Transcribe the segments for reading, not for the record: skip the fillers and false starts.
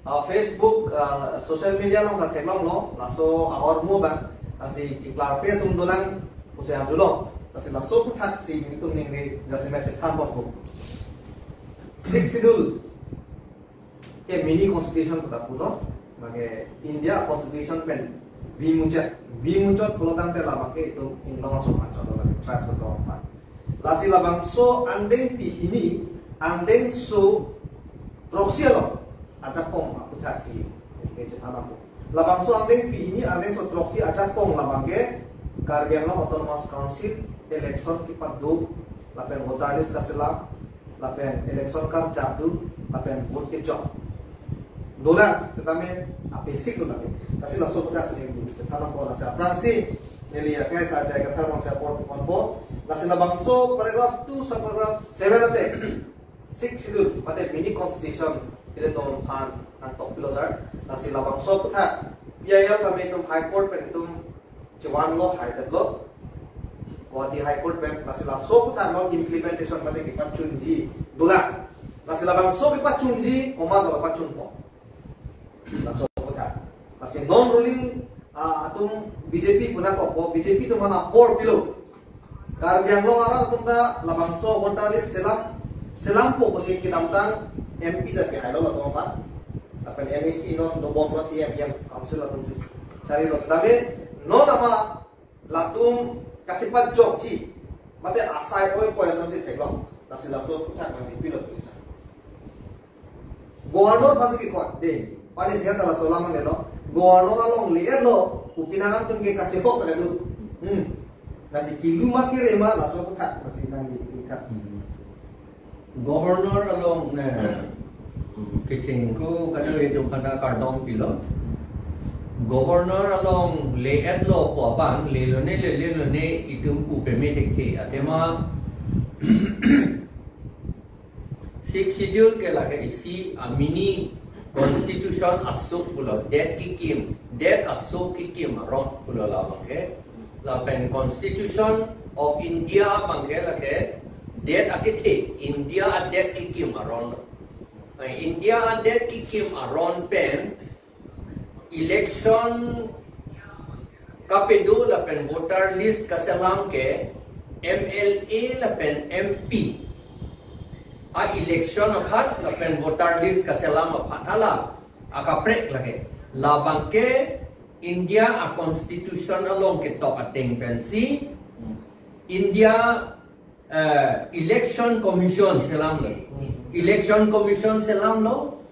Facebook social media long ta themam lo laso awar mo ba asi kiklar pe tum dolang usai abdulo asi laso puthat si tum ning re jasi match tham ko 6 schedule ke mini constitution ko ta puno bage India constitution pen bimuncat pelotang te lama ke itu inlong so macam la tribes of God lasi labang so andeng pi ini andeng so proxielo ajak kong aku taksi ke cetana po labang so andeng pi ini andeng so proxy ajak kong labang ke Karbiang Autonomous Council election kipat do lapen voter list kasela lapen election card jabdu lapen vote ke job dolar setame basic tu lagi kasi la so pada sini setana po la sa pransi nelia kai sa jai ka tharmang sa port po la sila bangso paragraph 2 sa paragraph 7 ate 6 schedule mate mini constitution ile to phan ang top pilosar la sila bangso putha PIL tame tum high court pen tum Jawan lo high court lo Guwahati high court pen la sila so putha lo implementation mate ki pachunji dolar la sila bangso ki pachunji omar lo pachun po la so putha la si non ruling atum BJP punah ko BJP tu mana por pilo Karbiang lo ngara atum ta labangso voter list selam po kasi kitamtang MP da ke hailo la to pa apan MEC non do bom si yang council atum si cari lo sedame no nama latum kacipat jokji mate asai oi po yason si theklo la sila so putha man pilo bisa gobernador pasi ki ko de pare sia tala solaman lelo gobernador along lier lo upinangan tum ke kacepok tadi tu nasi kilu makir ema laso puthat nasi nangi puthat Governor along kicingku kada itu pada kardong pilo Governor along leet lo puabang lelone itu upeme tekte atema six schedule ke lagi isi mini constitution asuk pulo that asuk kikim rot pulo la bangke la pen constitution of India bangke lage that akite India that kikim aron India that kikim aron pen election kapedo la pen voter list kaselam ke MLA la pen MP election aphat la pen voter list kaselam aphatala akaprek lage labang ke India constitution along ke top ateng pensi India election commission selam lo election commission selam lo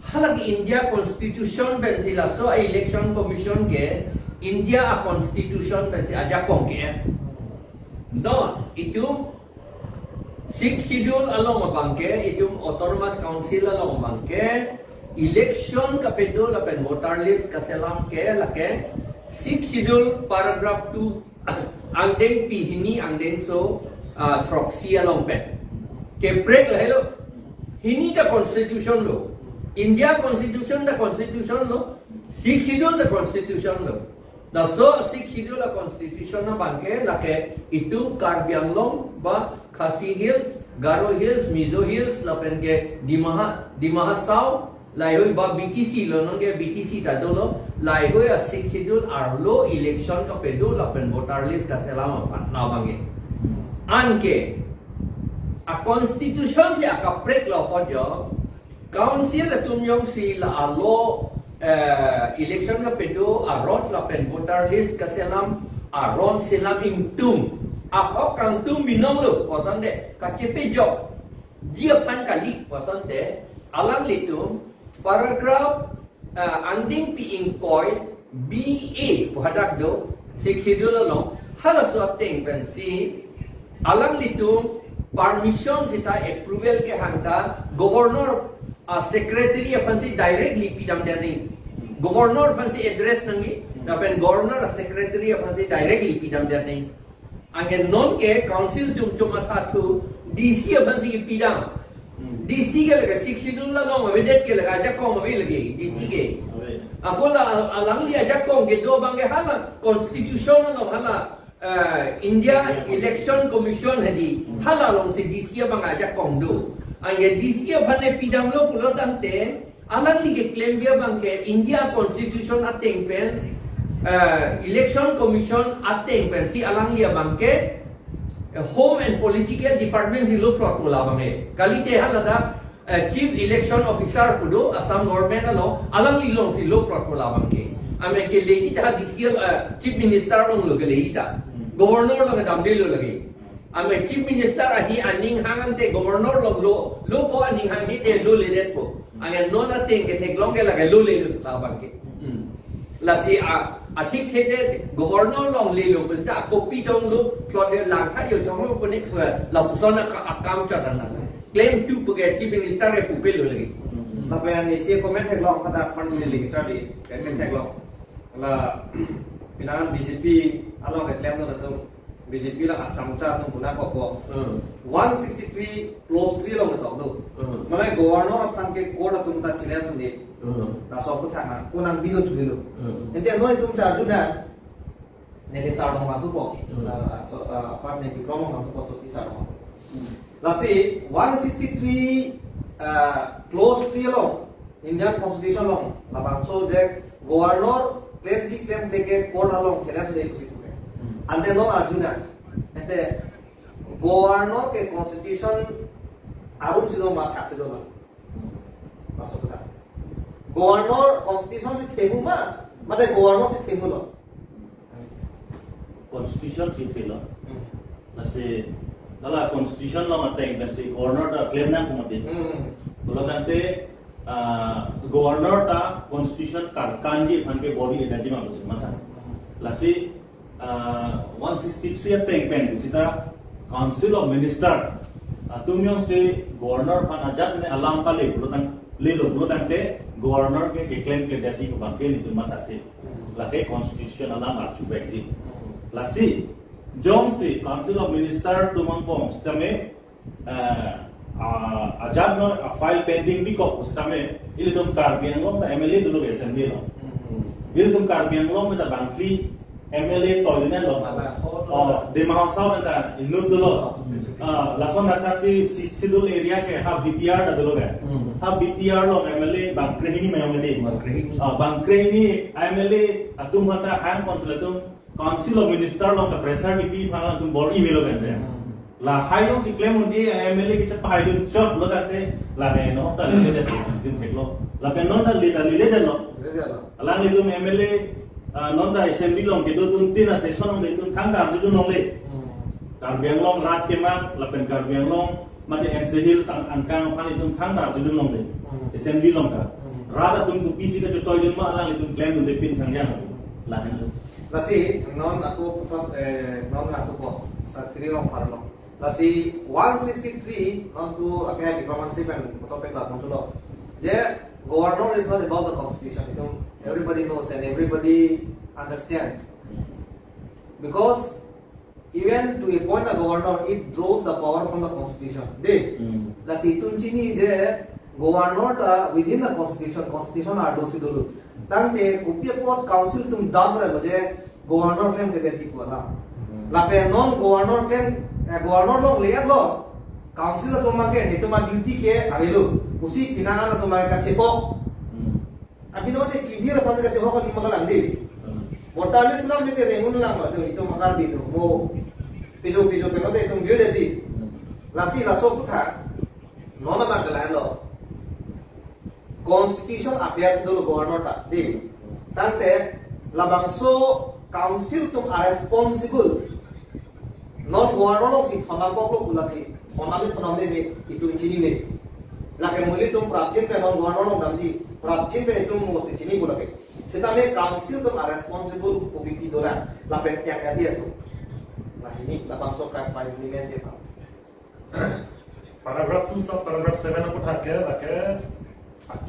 halag India constitution pensi la so election commission ke India constitution pensi ajak kong ke no itu six schedule along bangke itu autonomous council along bangke election kapedo la pen voter list kaselam ke lake six schedule paragraph 2 angdeng pihini angdeng so proxy along pen ke break la hello hini the constitution lo India constitution lo six schedule the constitution lo the so six schedule the constitution na bangke lake itu Karbiang Long ba Khasi Hills Garo Hills Mizo Hills la pen ke Dimaha South laihoi ba BTC lo nong ke BTC ta dolo laihoi a six schedule arlo election ka pedo la pen voter list ka selama na bange anke a constitution si aka break lo pojo council tumyong si la arlo election ka pedo arot la pen voter list ka selam aron selam ingtum apa kang tum binong lo posan de kacepe job dia pan kali posan de alam litum paragraph anding pi ingkoy BA pahadak do schedule lo hala swateng pensi alam litum permission sita approval ke hangta governor secretary pensi directly pidam dani governor pensi address nangi dapen governor secretary pensi directly pidam dani angin non ke council cuma satu DC pensi pidam DC ke laga six schedule la long vedet ke laga ajak kong mawi lagi DC ke aku la alang li ajak kong ke do bangge hala constitution la hala India election commission hadi hala long se DC bang ajak kong do angge DC bhane pidam lo pulo tante alang lige claim dia bangke India Constitution ateng pen Election Commission ateng pen si alang dia bangke Home and Political Department si lo plot mula bange kali te halada Chief Election Officer kudo Assam government alo alang lilong si lo plot mula bangke ame ke legi ta disial Chief Minister long lo ke legi ta Governor long dam de lo lagi ame Chief Minister ahi aning hangan te Governor long lo ko aning hang te lo le det ko angen non ateng ke tek long ke lagi lo le la bangke la si athik the Governor long le lo basta copy dong lo plot de lang kha yo chong lo ko ne la pusona ka account cha dan claim tu page Chief Minister re pupil lo lagi tapi yang isi komen tek long kata personally jadi kan tek long la pinangan BJP along ke claim tu BJP lah acamca tu guna kok 163 close 3 long ketok tu malai governor akan ke koda tu tak cilian sendiri na so pun thang kunang bido tu dulu nanti anu itu charge dah nele sarong matu po so apa ne diploma matu po so ti sarong la si 163 close 3 long Indian Constitution long la bangso je governor claim leke koda long cilian sendiri kusi ante no Arjuna ante governor ke constitution arun sido ma thak sido ma masuk ta governor constitution se themu ma mate governor se themu lo constitution se thelo nase dala constitution lo mate nase governor ta claim na kumate bolo tante governor ta constitution kar kanji phanke body energy ma bose mata lasi 163 ateng pen sita Council of Minister tumyo se governor pan ajat ne alam pale bulan lelo bulan te governor ke claim ke dati ko banke ni tuma tate la ke constitution alam archu bekji lasi jong se Council of Minister tumang pong stame ajat no file pending bi ko stame ili tum karbian lo ta MLA dulu ke assembly lo ili tum karbian lo ta bangli MLA toilet lo de mahasab na inur dulu lason atas si sidul area ke hab BTR dulu kan hab BTR lo MLA bangkrehini mayong di bangkrehini MLA atum hata hang konsul Council of Minister lo ka pressure di phang atum bor email lo kan la hayo si claim undi MLA ke chapa hayo shop lo tate la ne no ta le de tim lo la penon ta le lo alang itu MLA nonda assembly long ke dotun tina session long detun thangda judun long le karbiang long rat kemang lapen karbiang long mate ensehil sang angkang pan itun thangda judun long le assembly long ka rada tun ku pisi ka jotoy din ma alang itun claim dun depin thangyang la lasi non aku putot non aku po sa kiri long parlo lasi 163 non tu akai diplomacy pen putot pe la non tu lo je governor is not above the constitution everybody knows and everybody understands because even to appoint a governor it draws the power from the constitution de la situn chini je governor ta within the constitution are dosi dulu tante kupia pot council tum dam re je governor claim ke dechi ko la pe non governor claim governor lo le lo council to make ni to ma duty ke avelu usi pinangan to ma ka chepo अभी तो मतलब किधर अपन से कच्चे होकर निमक लांडी बोटालिस लाम में तेरे मुन लाम तो इतो मकार भी तो वो पिजो पे नो दे तुम गिर दे जी लासी लासो पुथा नोना मा गलान लो कॉन्स्टिट्यूशन अफेयर्स दो गवर्नर ता दे तंते लबांगसो काउंसिल तुम आर रिस्पांसिबल नॉन गवर्नर लो सी थोना को बुलासी थोना में दे इतो चिनी ने लाके मुली तुम प्राप्तिन पे नॉन गवर्नर लो दमजी प्राप्तिन पे तुम मोसे चिनी बुलाके सेटा में काउंसिल तुम आर रिस्पांसिबल ओपीपी दोरा लापे yang dia tu nah ini lapang sokat parlimen je pak paragraph 2 sub paragraph 7 को उठा के लगे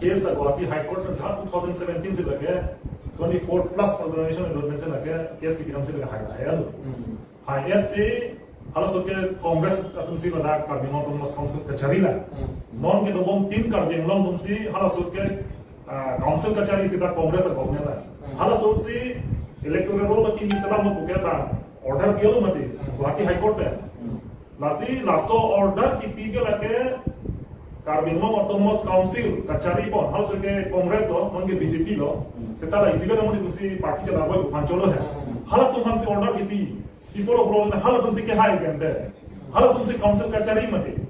केस गुवाहाटी हाई कोर्ट में जहां 2017 से लगे 24 प्लस ऑर्गेनाइजेशन एनरोलमेंट से लगे केस की क्रम से लगे हायर से हालो सो के कांग्रेस तुमसी को डाक कर दिनो तुम काउंसिल कचहरी ला नॉन के दोबों 3 कर दिन लोग तुमसी हालो सो के काउंसिल कचहरी सीधा कांग्रेस को गवर्नमेंट ला हालो सो से इलेक्टोरल रोल में की सभा में पुके बा ऑर्डर कियो लो मते गुवाहाटी हाई कोर्ट पे लासी लासो ऑर्डर की पी के लगे Carbon Long Autonomous Council, Kachari Pon, House of Congress law, non BJP law, Setala is even only to see party Chalaboy, Pancholo. Halatum se order kipi, people of Roland, Halatum se high again there. Halatum se Council Kachari Mate.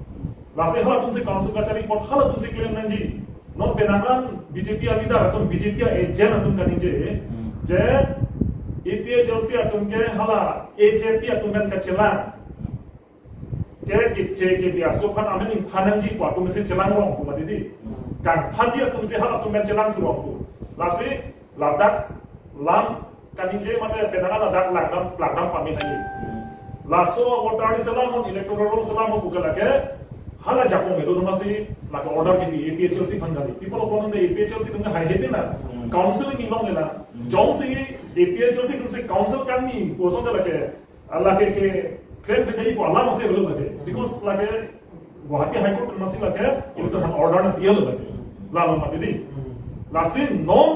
Last Halatum se Council Kachari Pon, Halatum se claim Nanji. Non Benagan, BJP Alida, BJP a Janatun Kanije, J. APHLC atumke hala AJP atumkan kacelan ke ke biar sopan amin hananji ko atum se celang rong ko madidi kan haji atum se hala atumkan celang tu rong ko lasi ladak lam kaninje mate penanga ladak lagdam pami haji laso wotari salam electoral salam ko kala ke hala jakong edo masi like order ke APHLC phangari people of the APHLC tumka hai hedina council ni long ela jong se APHLC तुमसे council करनी कोसों तो लगे अल्लाह के claim पे नहीं को अल्लाह मसे बोलो लगे because लगे गुवाहाटी हाई कोर्ट मसे लगे ये तो हम order ना दिया लगे लालो मत दी लासिन non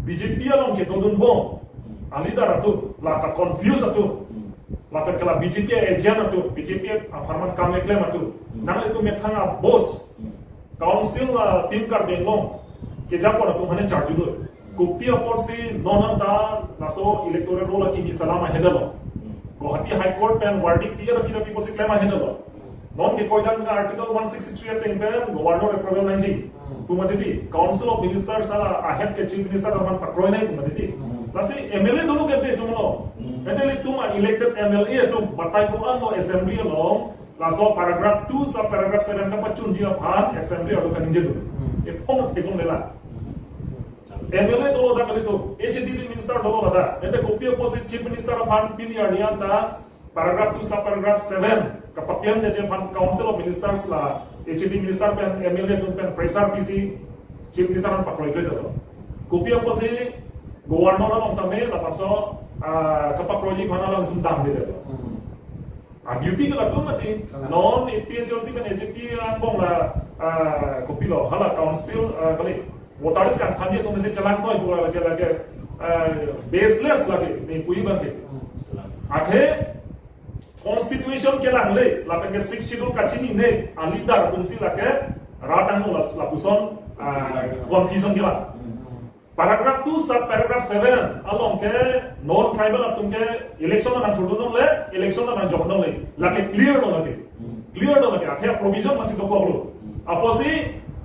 BJP along के तो दुन बो अलीदा रतु लाका confuse अतु लाका कला BJP agent अतु BJP फरमान काम ले claim अतु नाले तो में खाना boss council team कर देंगो के जापो ना तुम हने charge दो Kupia porsi non da naso electoral roll ki salama hedalo Guwahati High Court pen verdict dia kira people se claim hedalo non ke koidan article 163 at pen governor approval nanji tumadidi council of ministers sala ahead ke chief minister man pakroi nai tumadidi lasi MLA dulu kete tumlo endele tuma elected MLA to batai ko ano assembly long laso paragraph 2 sub paragraph 7 ka pachun dia phan assembly ado kaninje do e phone thekong lela MLA dolo da kali to HDD minister dolo da ente copy opposite chief minister of fund pini arnian ta paragraph 2 sub paragraph 7 kapapian je fund council of ministers la HDD minister pen MLA tun pen pressure PC chief minister an pakroi ke do copy opposite governor on tame la paso kapakroi khana la tun dam de do a duty ka tu mati non APHLC pen HDD an bong la copy lo hala council kali वोटारिस का खांजे तो में से चलान तो पूरा लगे बेसलेस लगे नहीं कोई बात है आखे कॉन्स्टिट्यूशन के लांगले लापन के 6 शेड्यूल काचिनी ने अलीदार कुंसी लगे राटांगो लापुसन कंफ्यूजन के बाद पैराग्राफ 2 सब पैराग्राफ 7 अलोंग के नॉन ट्राइबल तुम के इलेक्शन ना फुडनो ले इलेक्शन ना जॉबनो ले लगे क्लियर no लगे आखे प्रोविजन मसी तो को अपोसी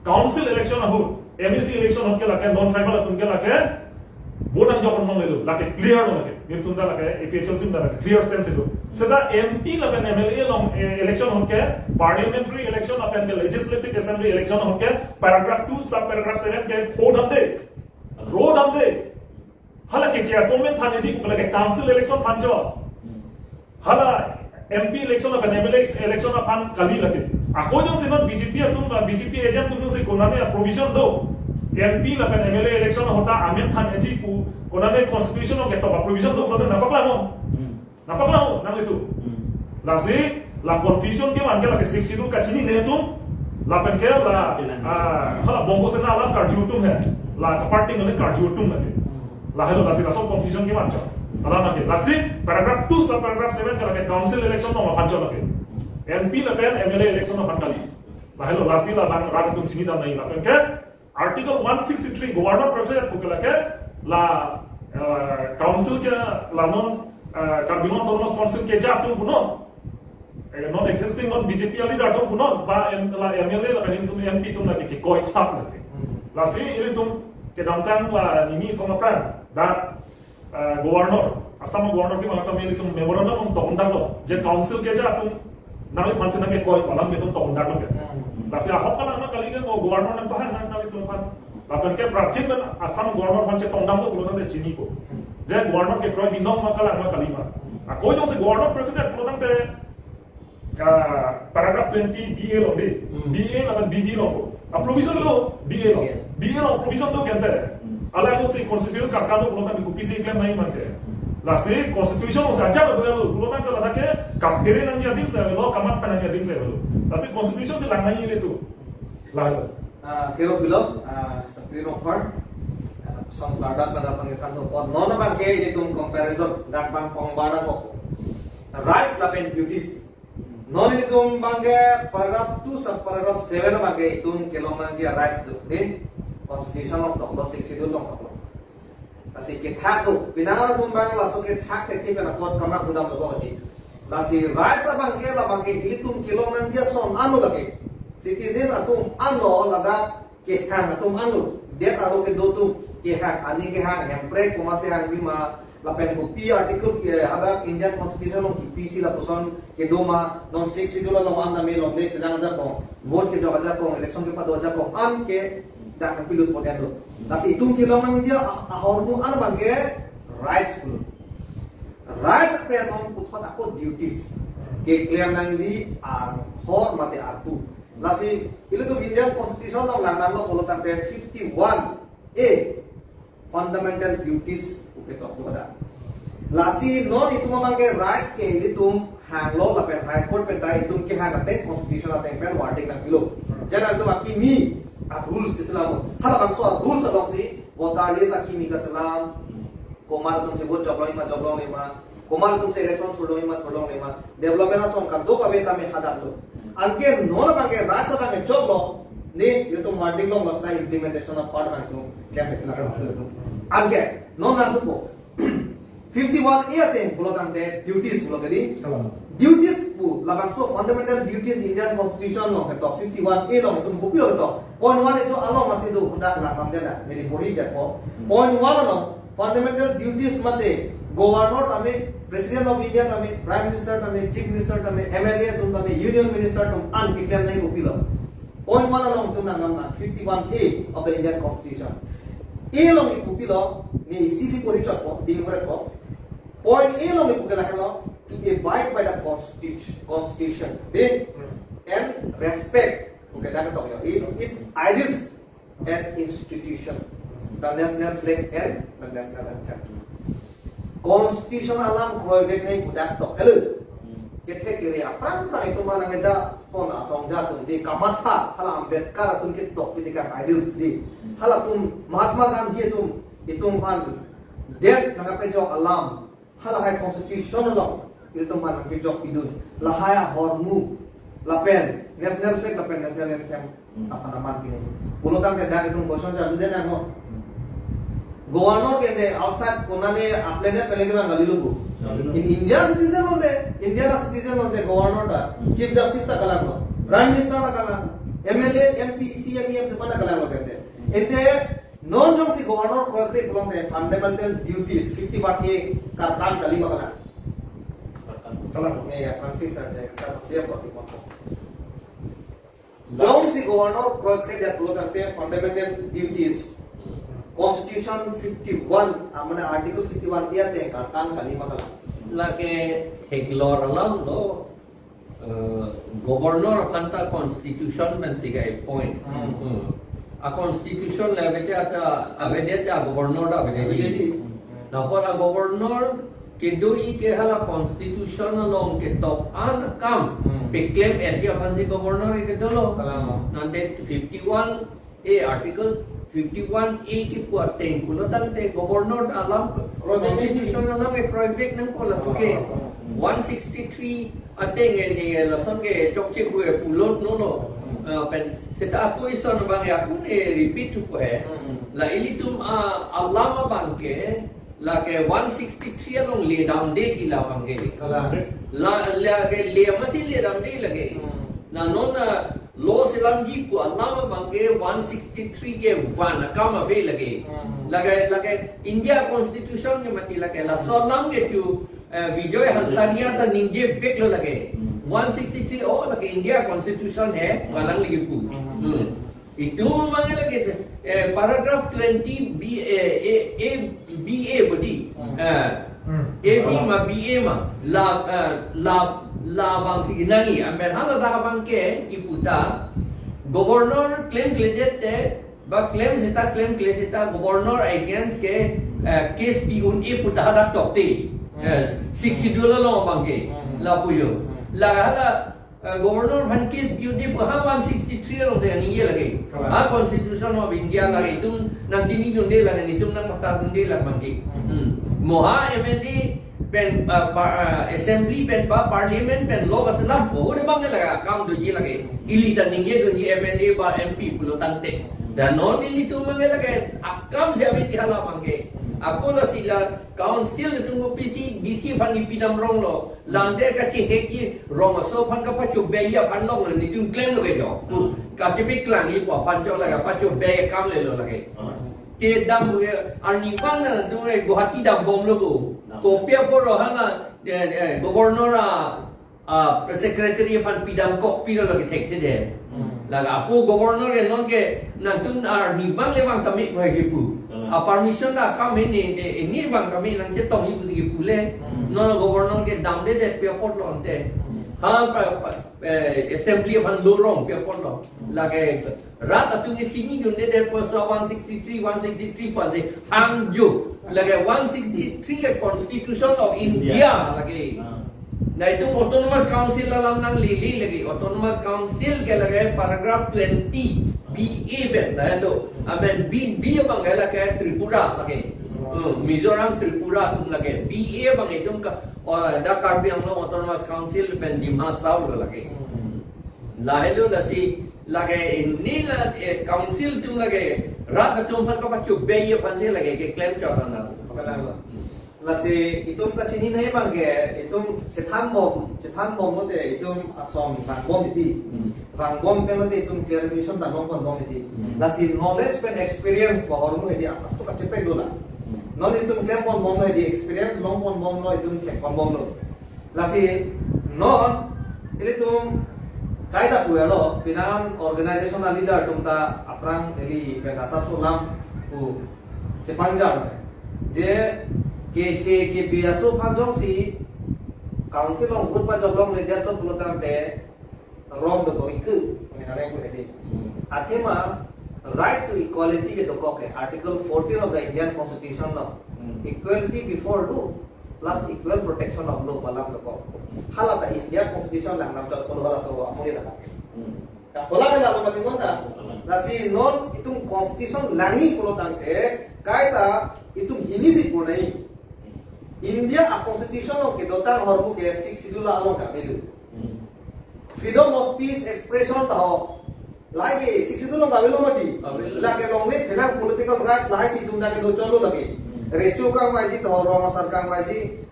काउंसिल इलेक्शन हो MEC election होके लगे नॉन ट्राइबल तुमके लगे वोट अंजो करनो ले लो लगे क्लियर हो लगे फिर तुमदा लगे APHLC में लगे क्लियर स्टैंड से लो सदा MP लगे MLA लो इलेक्शन होके पार्लियामेंट्री इलेक्शन अपन के लेजिस्लेटिव असेंबली इलेक्शन होके पैराग्राफ 2 सब पैराग्राफ 7 के रोड हम दे हाला के जेसो में थाने जी को लगे काउंसिल इलेक्शन फांजो हाला MP इलेक्शन अपन MLA इलेक्शन अपन कली लगे आको जो से BJP एजेंट तुम से कोना ने प्रोविजन दो MP la pen MLA election होता आमिर खान एजी को कोना ने कॉन्स्टिट्यूशन के तो प्रोविजन दो ना पापला हो ना ले तो लासे ला कॉन्स्टिट्यूशन के मान के ला के 6 शेड्यूल का चीनी ने तुम ला pen के ला हाला बोंगो से ना ला कार्ड तुम है ला पार्टी ने कार्ड तुम लगे ला हेलो लासे ला सब कॉन्स्टिट्यूशन के मान चो अला ना के लासे पैराग्राफ 2 सब पैराग्राफ 7 के ला के काउंसिल इलेक्शन नो मान चो लगे MP la pen MLA election नो मान कली ला हेलो लासे ला राग तुम चीनी दा नहीं ला pen के Article 163 Governor Prefect को लगे ला काउंसिल के ला नॉन कार्बिनो autonomous council के जा तुम कुनो नॉन एक्सिस्टिंग नॉन BJP वाली दा तुम कुनो बा ला MLA ला कहीं तुम MP तुम लगे के कोई थाप लगे ला सी ये तुम के डाउनटाउन ला ini pemakaran दा गवर्नर असम गवर्नर के माता में तुम मेमोरेंडम तुम तो उन्दा लो जे काउंसिल के जा तुम नामे फांसे ना के कोई पालन में तुम तो उन्दा लो के लासे ahok kan anak kali kan gubernur nang bahan nang kali tuan lapan ke praktik kan asam gubernur pan se tondam ko bulan de chini ko je gubernur ke kroi bindong makala anak kali ma ako jo se gubernur president bulan de paragraph 20 BA lo de BA lapan BB lo provision lo BA lo provision do ke ante ala ko se constitution ka ka do bulan de kupi se claim nahi mante लासे constitution से अच्छा बदल बुलाना तो लगा के कम्पेरे नंगे अधिक से लो कमत का नंगे अधिक से लो लासे constitution से लगना ही ले तो लालो kero bilog screen offer song ladang pada pengitan to por non bang ke ini tum comparison dak bang pong bana ko rights and duties non itum bangke paragraph 2 sub paragraph 7 bangke itum kelong mangia rights tu di constitution of tok lo 6 schedule long tok lo asi ke thak tu pinang tum bang la so ke thak ke pena pot kama undam lo ko di lasi rights bangke la bangke itum kelong mangia son anu lagi citizen atum anlo laga ke hang atum anu dia aro ke do tum ke hang ani ke hang hempre kuma se hang jima lapen ko P article ke ada Indian constitution long PC la poson ke doma non 6 schedule long anda me long le pedang ja ko vote ke jo ja ko election ke pado ja ko an ke dak pilut mo do lasi itum ke long nang dia ahormu an bangke rights pun rights pe non puthot ako duties ke claim nang ji ar hor mate atu lasi ilu tu Indian constitution long lang lo polo tante 51A fundamental duties uke tok tu ada lasi non itu mamangke rights ke ini tum hang lo la pen high court pen dai tum ke hang ate constitution ate pen wording na kilo jangan tu aki mi a rules islam hala bangso a rules along si votar les aki mi ka salam komar tum se vote joblong lima komar tum se election thodong lima development asom ka do ka be ta me hadat lo anke non bangke rights ba ne joblo ni itu wording lo masna implementation of part na tu kya betla ka tu anke non na tu 51A ating bulotan de duties bulo gadi duties bu labang so fundamental duties Indian constitution lo keto 51A lo itu kopi lo keto point 1 itu along masih itu hendak lakam jana meri body that point 1 lo fundamental duties mate governor tame president of India tame prime minister tame chief minister tame MLA tum tame union minister tum an declare nai kopi lo point 1 along tum nangam na 51A of the Indian constitution A lo ni kopi lo ni CC porichot ko dinore ko point A lo ni pukela hello to abide by the constitution then and respect okay that talk its ideals and institution the national flag and the national anthem constitution alam khoi bek nei budak tok elu kethe kire aprang pra itu mana ngeja pon asong ja tum di kamatha hala ambedkar tum kit tok pidikar ideals di hala tum mahatma gandhi tum itum pan det nanga pe jok alam hala hai constitution lo itu man ke jok pidun la haya hormu la pen national flag la pen national anthem apa nama pini bolotan ke dak itu question chalu de na no governor ke de outside kona ne apne ne pele ke ngali lugu in India citizen lo de India citizen lo de governor ta chief justice ta kala no prime minister ta kala MLA MP CM de mana kala lo kete ente non jong si governor corporate belong the fundamental duties 51A karkan kali makala ya Francis saja siapa di mana jong si governor corporate that belong the fundamental duties constitution 51 amana article 51 ya te karkan kali makala lage heglor alam lo governor kanta constitution men siga point a constitution level ata avede ta governor da avede na por a governor ke do I ke hala constitution long ke top an kam pe claim area ban di governor ke dolo na de 51A article 51A ki puateng kulo tan de governor alam constitution alam ke project nang pola to ke 163 ateng ni lason ke chokche ku pulot no no pen seta aku ison bang aku ne repeat tu hai la ilitum allama bang ke la ke 163 along lay down de ki la bang ke la ke le masi lay down de lage na non law silam ji ku allama bang ke 163 ke 1 kam ave lage India constitution ke mati lage la so lam ke tu Vijay Hansania ta ninje bek lo lage 163 oh lage India constitution hai galang lagi pu itu mangi lagi paragraph 20 BA bodi AB ma BA ma la bang siginangi ambil hal dah bang ke iputa governor claim cledete ba claim seta governor against ke case piun iputa hada tokte 60 dollar lo bang ke la puyo la hala governor van case piun ipu ha 163 lo de ni ye lagi ha constitution of India lagi tum nang sini dunde lagi ni tum nang mata dunde la bang ke moha MLA pen assembly pen parliament pen law aslam oh de bang laga kam do ji lage ilita ninge do ji MLA ba MP pulo tante dan non ilitu mange lage akam dia bi hala mange ako la sila council tu PC DC fan ipinam rong lo lande ka chi heki rong so fan ka pachu beya fan long ni tu claim lo bejo ka chi pik lang i po fan jo laga pachu be kam le lo lage ke dam arni bang na tu re Guwahati dam bom lo ko pia po ro hanga governor secretary fan pidam ko piro lagi thek the laga aku governor e non ke na tun arni bang le bang kami ko ge pu permission da kami ni bang kami nang che tong ibu ge pu le no governor ke dam de pia po lo ante assembly fan lo rong pia po lo lage rat atung e sini dun de po 163 163 pa de hangju lage 163 constitution of India lage na itu autonomous council alam nang lili lagi autonomous council ke lage paragraph 20 BA ben na do amen B bang lage Tripura lage Mizoram Tripura tum lage BA bang itu ka da Karbi Anglong autonomous council ben di Masau lage lahelo lasi lage ini la council tum lage rat tum pan ka pachu be panse lage ke claim chota na lasi itum ka chini nai bang ke itum sethan bom mo de itum asom bang bom iti bang bom pe de itum clarification da non bom iti lasi knowledge and experience ba hormu edi asap to ka chepe dola non itum claim bom edi experience long bom no itum claim bom no lasi non itum kaida puelo pinan organizational leader tumta aprang eli pe asap sulam ku cepanjang je ke biaso panjong si council long food panjong long le jat lo tam te wrong do iku ni hare ko edi athema right to equality ke to ko ke article 14 of the Indian constitution law equality before law plus equal protection of law balam ko hala ta India constitution lang nam jot ko hala so amuri da ta hola ga lo matin ta lasi non itung constitution langi ko tam te kaita itung hinisi ko nai India a constitution of Kedotan Hormu ke 6 schedule along ka belu. Freedom of speech expression taho. Lagi 6 schedule ka belu mati. Lagi long le phela political rights lai si tumda ke do cholo lagi. Rechu ka waji taho rong sarkar waji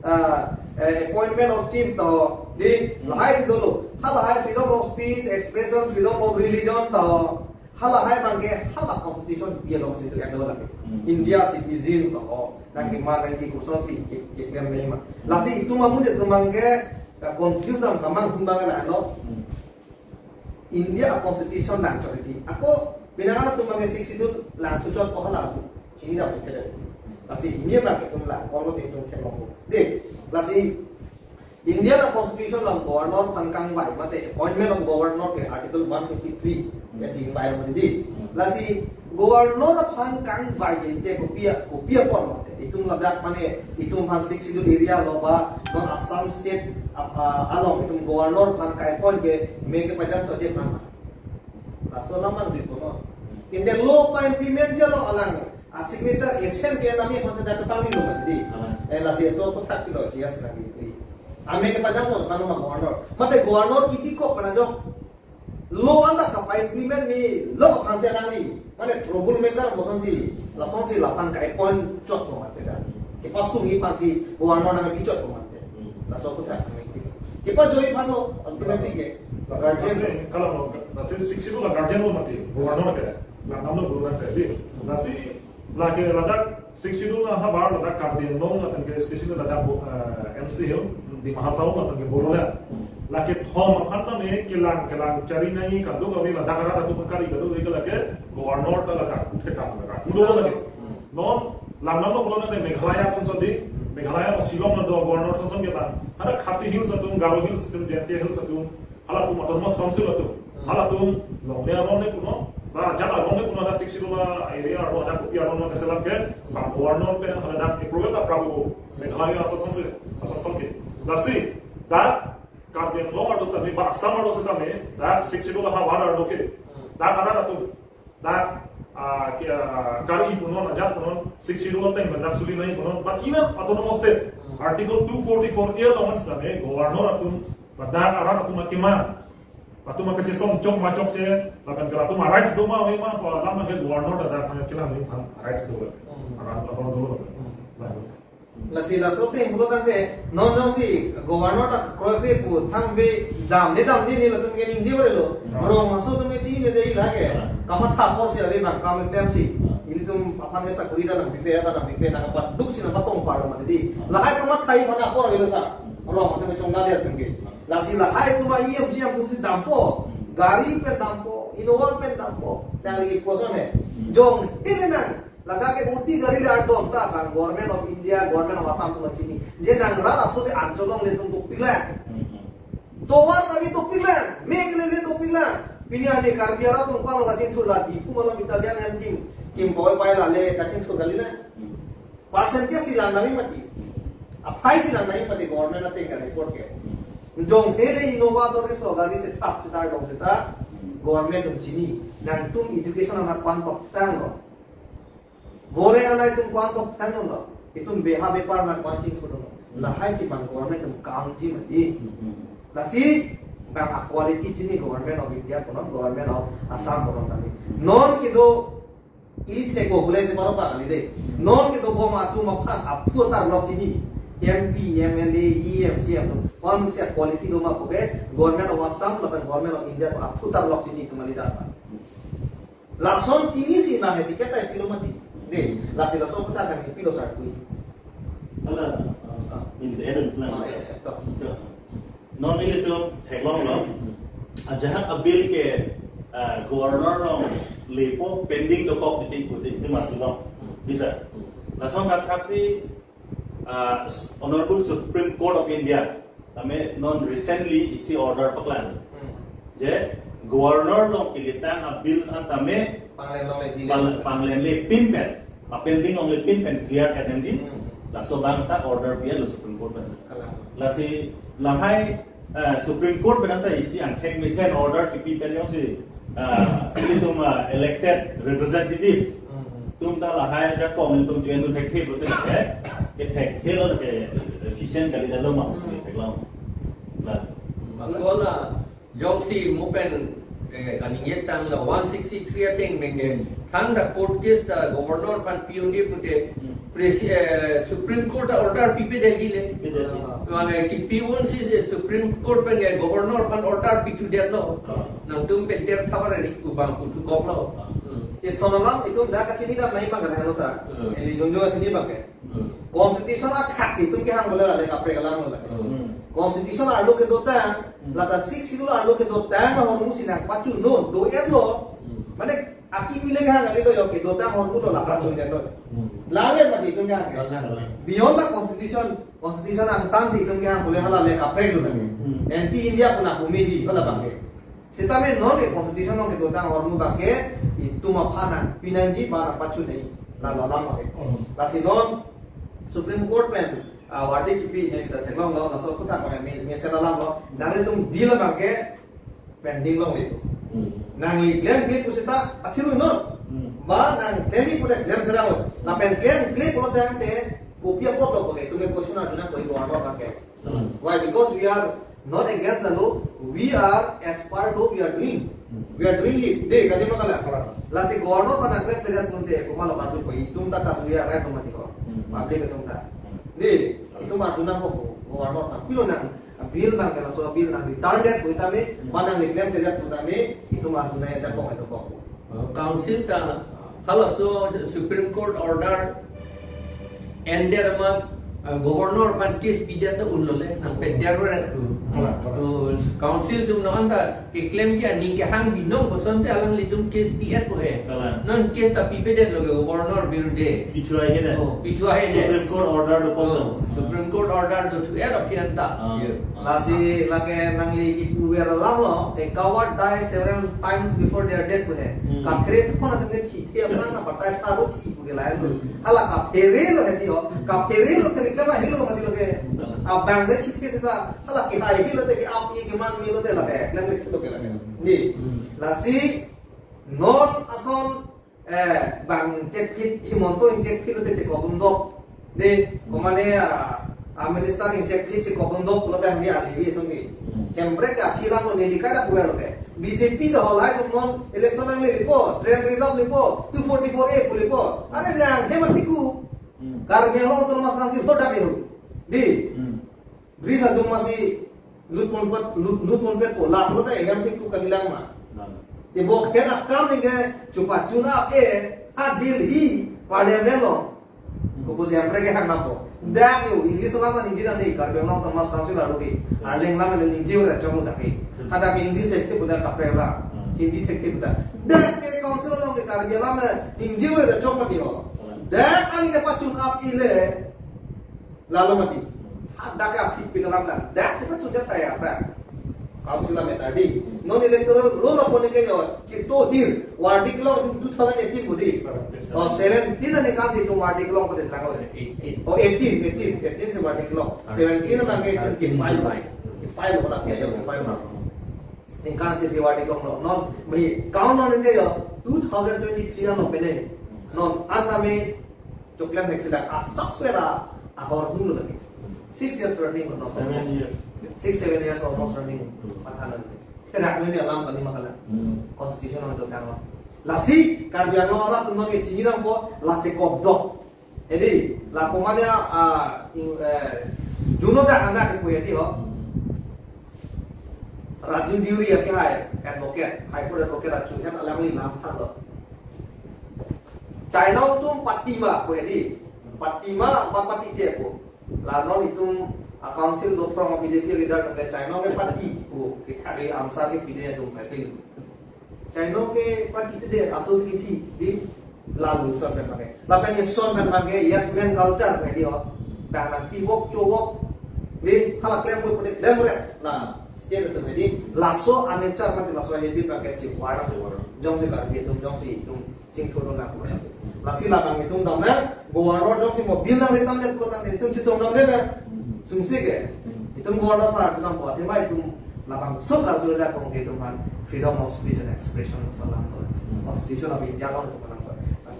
appointment of chief taho. Di lai si dolo. Hal hai freedom of speech expression freedom of religion taho. Hal hai bangke hal constitution dia long situ yang do lagi. India citizen taho. Nang mana ji kuson si ke nei ma lasi itu mamun de tumangke confuse dam kamang kumbang na no India constitution lang choriti ako binangala tumangke 6 itu lang tuchot ko hala chini da pekere lasi India ma tum lang kono te tum khelo de lasi India na constitution lang governor pankang bai mate appointment of governor ke article 153 ya sing bai mo di lasi governor pankang bai de kopia pon itung ladak mane itung han 6 schedule area loba non Assam state along itung governor pan kai pon ke mege pajan soje pan aso lamang di kono in the law pa implement jalo alang a signature asian ke nami pon sa tapang ni lo di la si so ko thak kilo jias na gi ame ke pajan so panu ma governor mate governor kitiko panajo law anda ka pa implement ni lo pan se lang ni mane trouble maker boson si lapan kai point chot ko mate da ke pas tu ngi pan si governor na ki chot ko mate la so ko ta ke pa joi pan lo ultimately ke guardian kalau nasi 6 itu la guardian lo mati governor ke la namno governor ke di nasi la ke ladak 6 itu la habar ladak guardian lo la ke especially ladak MCL di Mahasau la ke borola la ke thom apna me kelang cari nai ka do gawi la dagara tu kali ka do ke la ke governor ta la ka uthe ta la udo la ke non la namno bolona de Meghalaya sansodi Meghalaya o Shillong na do governor sanson ke ta hara khasi hills atum Garo hills atum Jantia hills atum hala tu autonomous council atum hala tu longne arone kuno ba jala longne kuno da 60 la area aro da kopia arone ka selam ke ba governor pe hala da approval ta prabo Meghalaya sanson ke lasi da Karbian long ardo sa ba Assam ardo sa me da 60 la hawa ardo ke da kana tu da kari punon ajak punon 60 la teng bandak suli nai punon but even autonomous state Article 244 dia lawan sekali gubernur atum badan aran atum makiman atum makece som cok macok je lakan kalau atum rights doma wema apa lama ke gubernur ada makilan ni rights doma aran lawan dulu Lasi laso te bulo tan be non non si gubernur ta kroe pu thang be dam ni ni latum ke ning di bore lo ro maso tume chi ne dei lage kama tha por si ave bang kam tem si ini tum apa ne sa kurida nang pipe ta nang pipe nang apa duk si na patong par ma di lahai kama thai mana por velo sa ro ma tume chong da de tumge lasi lahai tuma iem si am tum si dampo gari pe dampo inova pe dampo nang ri poson hai jong ile nang लगा के उठी गरी ले आटो हमता बंग government of India government of Assam तो मचीनी जे नंगरा असो ते आंचलोंग ले तुम तो पिला तो वा कभी तो पिला मेक ले तो पिला पिनिया ने कार्बियारा तुम को लगा चिन थुला दी फु मतलब इटालियन एंड टीम किम बॉय पाई ला ले कचिन थुला ले परसेंटेज सिला नहीं मती अब फाई सिला नहीं मती गवर्नमेंट ने का रिपोर्ट के जोंग हेले इनोवेटर के सोगाली से थाप से तार डोंग से ता गवर्नमेंट तुम चिनी नंग तुम एजुकेशन ना क्वान पक्तांग लो Gore anai tum kuan to phanon lo itum beha bepar man kuan ching thuno la hai si bang government tum kaung ji mati la si bang quality chini government of India kono government of Assam kono tani non ki do ili the ko bule je paro ka ali de non ki do bo ma tu ma phan aphu tar lok chini MP MLA EMC tum kon se quality do ma poke government of Assam la government of India ko aphu tar lok chini tumali da la son chini si ma he tiketa kilomati de la si la so puta kan pilo sa kui ala in the end plan non ile to thailong lo ajahan abil ke governor lo lepo pending do kok di ma tu lo bisa la so ka taksi honorable Supreme Court of India tame non recently isi order paklan je governor lo kilitan abil tame Panglen le pinpen, pending on le pinpen clear energy, la so bang ta order biar le Supreme Court ben. La si la hai Supreme Court ben ta isi an technician order ki people yang si ini tum elected representative, tum ta la hai ja kong tum jual tu tek tek betul ke tek tek lo ke efficient kali dalam mak sini tek lam. Lah. Makola jong si mupen kaning yetang la 163 ateng mengen thang da court case da governor pan pionde pute Supreme Court order pipe delhi le wane ki pion si Supreme Court pan governor pan order pitu de lo nang tum pe der thabar ri ku bang ku tu kok lo ये सोनोलम itu dah kacini dah naik makan hello sir ini jonjo kacini bang ke constitution a taxi तुम के हम बोले वाले कापरे कलाम बोले constitution आलू के दोता lata 6 kilo आलू के दोता ना और मुसी ना पाचू नो दो एलो माने आकी मिले के हां ले यो के दोता और मुतो ला पाचू दे लो लावे मती तुम क्या beyond the constitution ang tan si तुम क्या बोले हला ले कापरे लो anti india पुना भूमिजी होला बang के Sita me non ke constitution non ke dota or mu ba ke itu ma phanan pinanji ba pachu nei la la ma ke la si non Supreme Court pen wadi ki pi ne ta thelong lo la so kutha ka me se la lo na le tum bil ba ke pending lo ke nang li claim clip ku sita achiru non ba nang claim ku claim sera lo na pen claim clip lo ta te kopia pot lo ke tume question arjuna koi go ano ba ke why because we are not against the law, we are as part of we are doing it. De kadi makala. La si governor pa naglek pedat munte ko malo kartu ko itum ta ka tuya right to matiko. Public itum ta. De itu marjuna ko governor na pilo nang bill bang kala so bill nang return date ko itame manang reclaim pedat ko tame itu marjuna ya ta ko ito ko. Council ta hala so Supreme Court order ender ma governor pan case bidan ta unlole nang pedero council dum no anda ke claim dia ning ke hang binong boson te alang lidum case biat ko he non case ta pipede lo governor birude pichua he de Supreme Court order do ko Supreme Court order do to air opinion ta lasi lage nang li ki puwer lam lo they covered die several times before their death ko he ka kre khona te thi the apna na pata ta ro thi ko lai lo hala ka pere lo he dio ka pere lo te reclama hilo mati lo ke ab bang de thi the se ta hala ki hai hilo te ki आप ये गिमान मिलो ते लगे लगे छुटो के लगे नी लासी नॉन असन bang cek fit himonto cek fit te cek obundok de komane minister in check hi ko bondo ko ta mi ali wi sungi kembre ka philam no nili ka da puer lo ke BJP the whole hai non election ang le lipo train reserve lipo 244A ko lipo are nang he matiku kar ge lo to mas kam si hota ke di brisa dum masi lutpon pet ko la lo ta em tiku kanilang ma di bok ken akam ni ke chupa chuna adil hi parliament lo ko bo sempre ke hang napo da yo english la ma ni ni kar be no to mas kam si la ro ki arleng la ma ni jiu ra chong da ke ada ke english tek buda kapre la hindi tek buda da ke council lo ke kar ge la ma jiu ra chong ma di ho da ani ke pachun up ile lalu mati ada ke apik pingalam la da cepat sudah saya apa council la tadi non electoral rule upon ke jo chito hir article of 2018 budi 17 ne kan se tu article of budi lago 18 se article 17 na ke file bana ke jo file ma in kan se di article non me count non ne jo 2023 no pele non anda me choklan dekila asap swera ahor dulu lagi 6 years running no 6-7 years almost running pathanan terak me alam kali makala constitution on the kang lasi karbiano ora tumang e chingiram po la chekop do edi la komania juno da anda ke ko edi ho Raju Diuri ya ke hai advocate high court advocate Raju kan alamli lam tha do China tum patima ko edi patima pati te ko la non itum council do from BJP leader ke China ke parti ko ke thare amsa ke pide tum fasil China ke parti te associate ki di lalu son kan mage la pen yes son kan mage yes men culture ke di ho kana pibok chowok di halak lem ko de lemre na state to medi laso anechar mate laso hebi paket chi wara jong se kar bi tum jong si tum ching thodo na ko lasi la bang tum dam na gowar jong si mo bilang le tam de ko tam de tum chi tum dam de na sungsi ke itum gowar pa tum po ti mai tum la bang so kar jo ja kong ke tum man freedom of speech and expression salam to constitution of India lo ko nang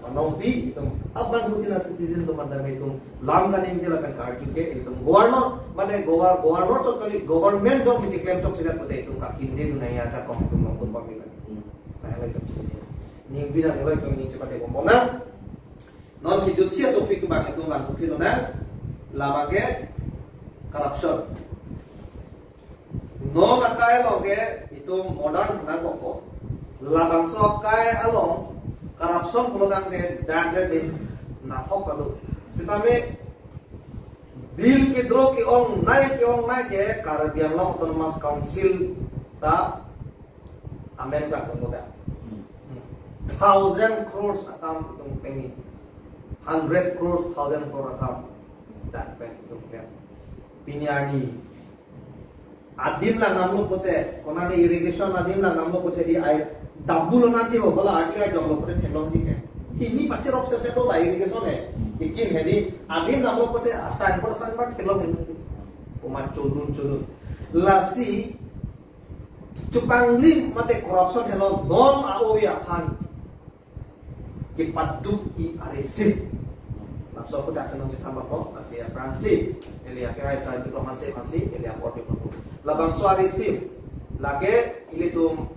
nong bi itum abang butina citizen to man da me tum lam ga ning jela kan kar ju ke itum governor mane governor to kali government jong si claim tok sidat pade itum ka hindi du nai acha kong tum mong kun pamila na le tum ning bi na le tum ning chapate ko mona non ki jutsia topik tu bang itum bang topik na labage corruption no nakai loge itum modern na ko labang so kai along corruption pulodang de dagde din na hokalo sitame bill ke dro ki ong nai ke Caribbean Law Autonomous Council ta amendment ka koda 1000 crores account tung pengi 100 crores 1000 crore account that pen tung ya pinyani adim la namlo pote konane irrigation adim la namlo pote di air double na je ho bola arti ai joglo pote technology ke ini pacer obses to la irrigation hai ikin hedi adim namlo pote asan par technology umat chodun lasi cupanglim mate corruption hello non aowi aphan ki paduk I aresip so ko daksa non se thamba ko asi fransi elia ke ai sai to mansi elia ko pe ko labang so aresip lage ilitum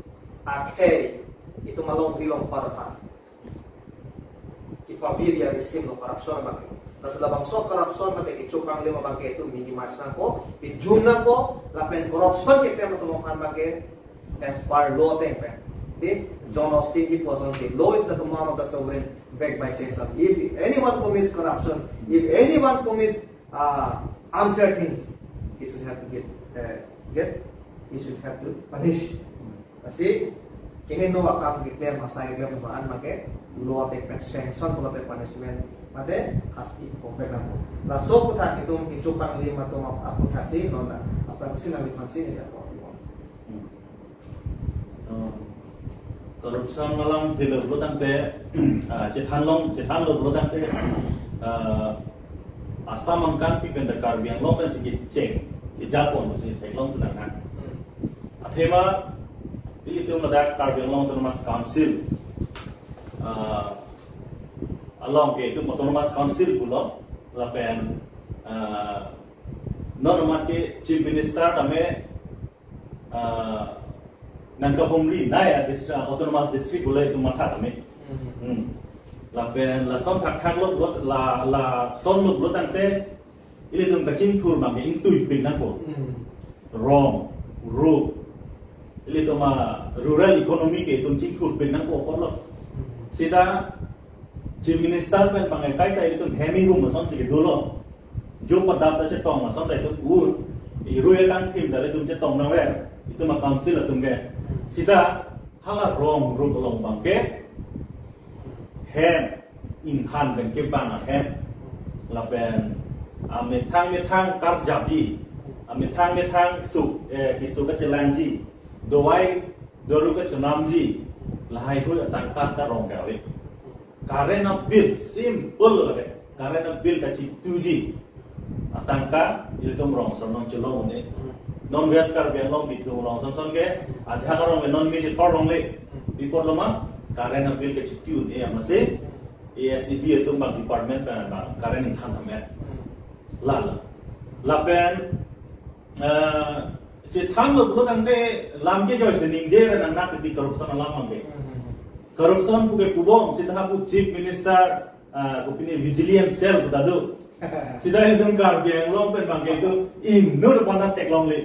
akhe itu malong dilong parha ki paviri aresip no corruption ba nas labang so corruption mate ki cupang lima bangke itu minimize na ko ijunna ko lapen corruption ke tem to mong bangke as per law te John Austin ki person say law is the command of the sovereign backed by censor. If anyone commits corruption, if anyone commits unfair things, he should have to he should have to punish. Kasi kini no akam declare masai dia pembaan make law take sanction law take punishment mate hasti kompek namu. La so kutha itum kicupang lima to aplikasi nona apa sih nami fansi ni ya. Corruption malam film berotang te cetan lo berotang te asam angkan pi benda Caribbean Law kan sikit cek di Japon mesti teklong tu nak athema ili tu ada Caribbean Law Autonomous Council along ke itu Autonomous Council pula lapen non mat ke chief minister tame nangka homri naya district autonomous district boleh itu matha tame la pen la som thak thak lot la som lot lot tante ili tum kachin thur ma me intui pin na ko wrong ru ili to ma rural economy ke tum chin thur pin na ko ko lo sida chief minister pen pangai kai tai tum hemi room som si ke dolo jo padap ta che tong ma som tai tum ur i rural kan thim da le tum che tong na we itu ma council la tum ke sida hala wrong ru long bang ke hem in han ben ke bang hem la pen me thang kar jabi me thang su kisu ka chelanji dowai doru ka chunamji lahai ko tang ka ta rong ka we karena bill simple la karena bill ka chi tuji atangka iltum rong sonong chelong ne non veskar be long bitu rong son son ke aja ka rong non mi je thor rong le bipor loma karena bill ka chi tu ne amase ASCB itu bang department bang karena in thang ame la pen je thang lo lo dang de lam ke joy se ning je na na di corruption lam mang ke corruption ku ke kubong sida ku chief minister ku pini vigilance cell da do sida hidung kar biang long pen bang ke itu inur panda tek long le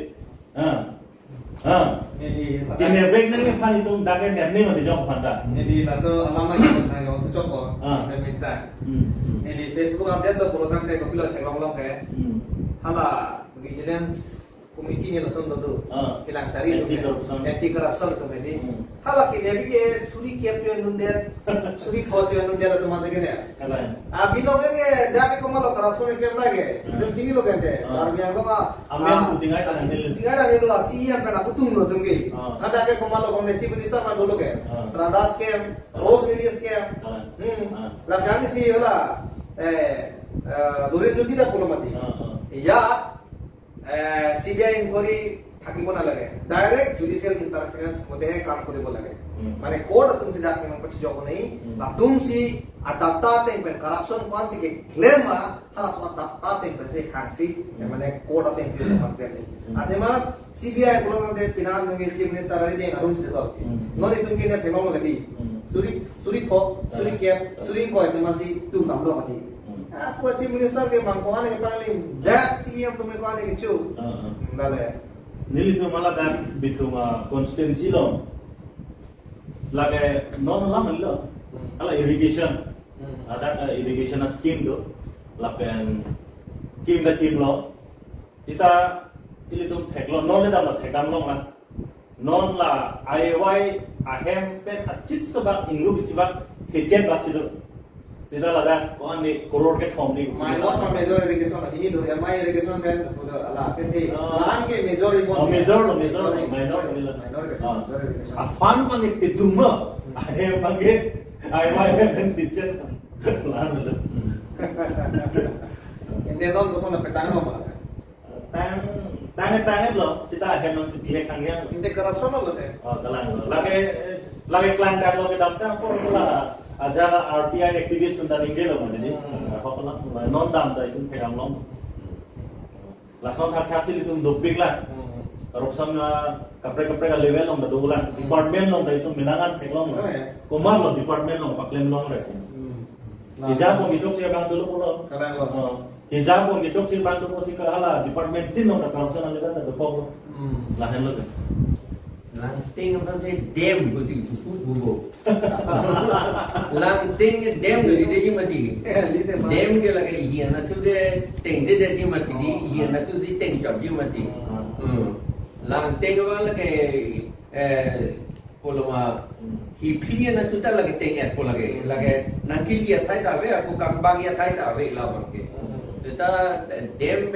Jadi kini break nang pan itu dagen ni ma di jong panda jadi laso alama na yo tu choko na minta jadi Facebook update to program te ko pilo thek long ke hala vigilance committee ni lason do kilang cari anti corruption committee hala ki nebi ke suri ke tu endunde suri kho tu endunde to ma jege ne abi log ke dabi ko malo corruption ke lage dum chini log ente ar bi ang amen putingai ta nil tinggal ni lo CM pe na kutung lo tumgi ada ke ko malo ko ne chief minister ma dolo ke sradas ke rose milies ke la sani si hola dore juti da kolomati ya CBI inquiry থাকিব নালাগে direct judicial interference মধ্যে কাম কৰিব লাগে মানে কোর্ট তুম সে যাকে মান પછી যখন এই তুম সি আডাপ্টা টেম্পেন কারাপশন কোন সি কে ক্লেম মা হালা সো আডাপ্টা টেম্পেন সে খানসি মানে কোর্ট অফ এনসি মান পেলে আদেমা CBI গুলো মধ্যে পিনান নগে চিফ মিনিস্টার আরে দেন আরুন সি করতে ননি তুমি কে থেলো লাগি সুরি কো তুমাসি তুম নামলো হাতি aku chief minister ke mangkoan ke paling that CM tu me koan ke chu dale nili tu mala dan bitu ma constituency lo lage non la lo ala irrigation ada irrigation scheme do la pen kim lo kita ili tu theklo non le da la thekam long la non la IY ahem pen achit sabak ingru bisibak thejet basido tidak ada kawan ni koror ke thom ni minor ma major irrigation ini do MI irrigation kan ala ke lan ke major major afan pan ni peduma ahe pange ai mai ben teacher lan lo ende don ko sona petang no ma tang lo sita ahe man si bihe kang yang inte corruption lo te kalang lage klan dak lo ke damta ko la aja RTI activist unda ninggelo ma jadi hokla non dam da itu thegam long la son thak thak itu dopik la corruption na kapre ka level long da dolan department long da itu minangan theglong komar lo department long paklem long re hijab ko mijok se bang dulu pulo kalang lo hijab ko mijok se bang dulu si ka hala department tin long da corruption na da do ko la hen lo Lanting apa sih dem kusi bubu. Lanting dem dari dia mati. Dem ke lagi iya na tu de teng de dia mati di iya na tu di teng job dia mati. Lanting apa lagi poloma hipli na tu tak lagi teng at polagi lagi nangkil dia thai ta we aku kambang dia thai ta we la bangke. Kita dem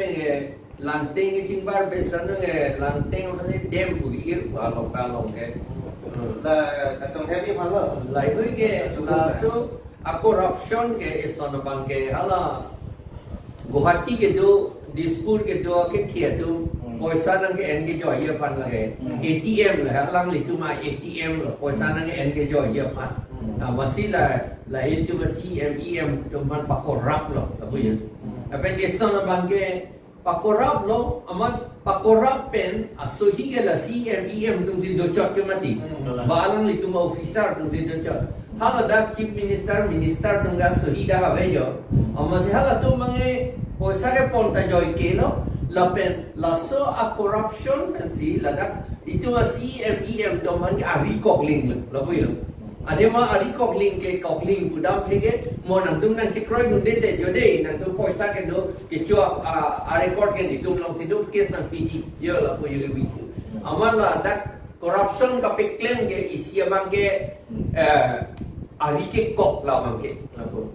lanting sing bar besan nge lanting apa sih dem budi ir balong ke la kacang heavy malo lai hui ke so corruption ke ison bang ke hala Guwahati ke do dispute ke do ke thia tu poisa nang ke en ke jo ye pan lage ATM la lang li tu ma ATM lo poisa nang ke en ke jo ye pan na wasila la itu wasi MEM tu man pa corrupt lo tabu ye apa ison bang ke pakorap lo amat pakorap pen asohi gala CMEM tung si docot ke mati balang itu ma officer tung si docot hala dak chief minister tung ga sohi dah bejo amat si hala tu mange poisa ke ponta joy ke lo la pen la so a corruption pen si la dak itu CMEM tung man ga recogning lo puyo ada mah ari kokling ke kokling pudam ke mo nang tum nang cikroi nun de jode nang tu poisa ke do ke chua a record ke ditum long sidu kes nang PG yo la po yo bitu amar la dak corruption ka pe claim ke isia bang ke ari ke kok la bang ke la po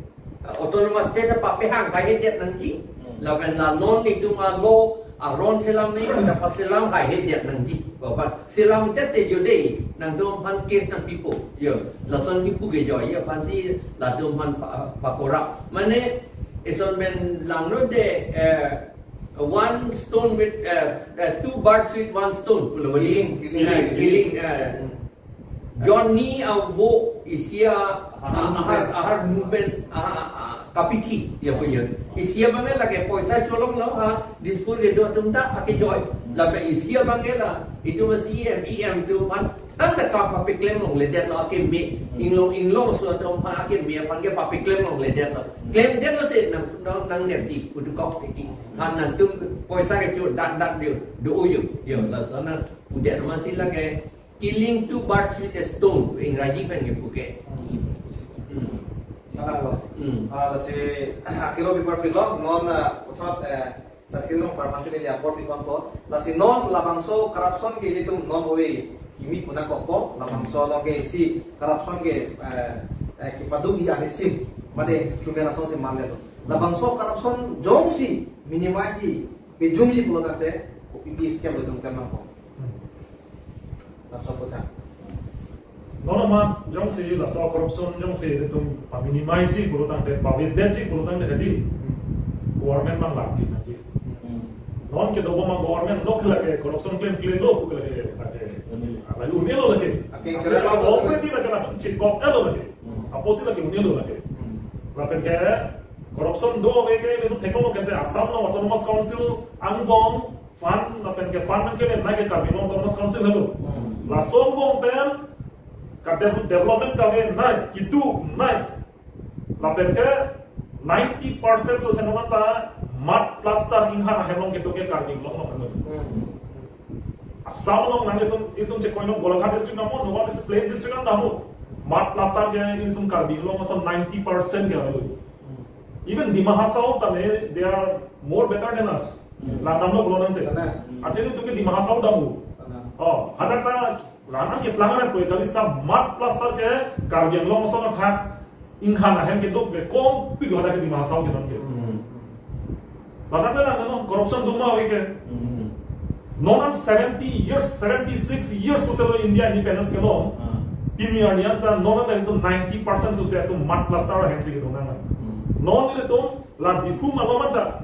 autonomous state pa pe hang ka het nang ji la ben la non ni tu ma lo aron selam ni da pa selam ka het nang ji bapak selam te jode nang dom pan kes nang pipo yo la son ki pu ge jo ya pan si la dom pan pakora mane eson men lang no de one stone with two birds with one stone pulo killing Johnny avo isia ahar nuben kapiti ya punya isia bangela ke poisa colong lo ha dispur ge do tumta ake joy la ke isia bangela itu masih EM tu pan anda ka papi claim long le det lo ake me inglong so to pa ake me pan ke papi claim long le det lo claim det lo te nang ne ti kudu kok ti han nan tu poisa ke chu dak dia do uyu yo la sana udah masih la ke killing two birds with a stone Engraji pen ke puke si akiro bipar pilong non utot sakirong farmasi ni apor bipar ko si non labangso corruption ke itu non owe kimi puna koko labangso lo ke si corruption ke kipadu bi anisim made instrument aso si mande to labangso corruption jong si minimize si pejum si pulo kate ko pipi scam lo tum kana ko puta Normal, jong si la so corruption jong si itu minimize puluh tang de pawe deji puluh tang de hadi government mang lagi nanti. Non ke dobo mang government lo kelake corruption claim lo kelake lagi unelo lagi. Aking cerita lo ni lagi na chip kok elo lagi. Aposi lagi unelo lagi. Rapen ke corruption do wege itu tekong ke Assam no autonomous council angbong fund rapen ke fund ke lagi kami autonomous council lo. La sombong pen development kami naik, itu naik. Lapen ke 90% so senama ta mat plaster inghan helong gitu ke karning long long. Asam long nang itu cek koino Golaghat district namu, Nuwal Plain district namu. Mat plaster je itu karning long masam 90% ke lalu. Even di Mahasau tane they are more better than us. Lah namu belum nanti. Artinya itu ke di Mahasau damu. Oh, ada ta Rana ke pelanggaran kue kali sa mat plaster ke karbian lo masuk hak inghan ahem ke dok ke kom pigo ada ke di Mahasau ke nanti. Lalu apa nang corruption duma wike. Non 70 years, 76 years social India independence ke lo. Ini artinya ta non itu 90% sosial itu mat plaster ahem sih gitu nang. Non itu la dipu malomanta,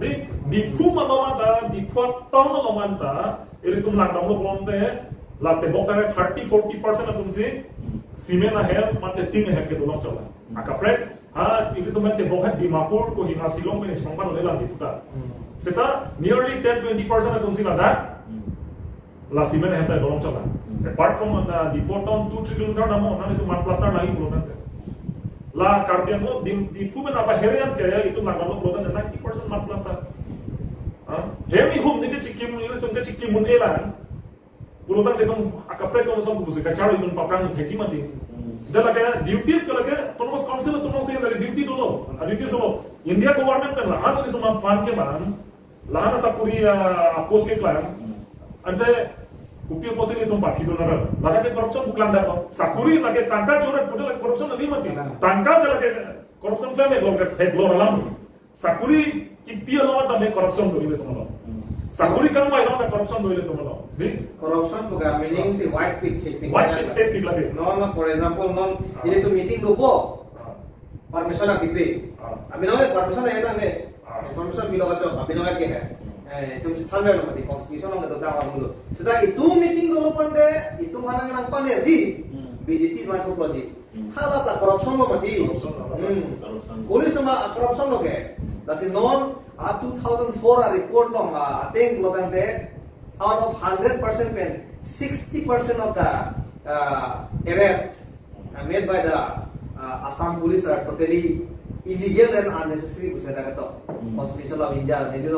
dipu malomanta, dipu tahun malomanta, itu melangkah lo pelonte. La tebok kare 30-40% atum si simen ahem mate ting ahem ke dolong chola. Akapret ha itu men tebok di Dimapur ko hinga Silong men sempan ole lang diputa. Seta nearly 10-20% atum si Ladakh la simen ahem dolong chola. Apart from the depot town 2-3 km namo nan itu mat plaster lagi pulotan. La karbian mo di pumen apa herian kaya itu nagalo pulotan 90% mat plaster. Hemi hum ni ke cikim itu ke cikimun elan. Pulutan kita akapret kalau sama kubus kacau itu paprang haji mati. Dan lagi duties kalau lagi autonomous council autonomous lagi duty dulu, duties dulu. India government kan lah, itu mah fund ke mana, lah sapuri post ke klaim, ante kupi post ini tumpah hidup nara. Lagi corruption bukan dah, sapuri lagi tangkap coret, punya lagi corruption lagi mati. Tangkap lagi corruption klaim kalau lagi head blow alam. Sapuri kipi alam ada corruption dulu itu malah. Sakuri kan mai lawan corruption dulu itu malah. Corruption bukan meaning si white pig taping. White pig taping lagi. Non, for example, non ini tu meeting lupa. Permission nak pipi. Abi nama permission ada yang ni. Information bila kacau, abi nama ke hai. Itu ciptaan mana mati constitution nama tu dah awal dulu. Setelah itu meeting dulu pandai, itu mana yang pandai ji. BJP macam apa ji? Halat corruption mati. Polis sama corruption loge. Tapi non 2004 report long ateng lotan de out of 100% pen 60% of the arrest made by the Assam police are totally illegal and unnecessary. Constitution of India, 60%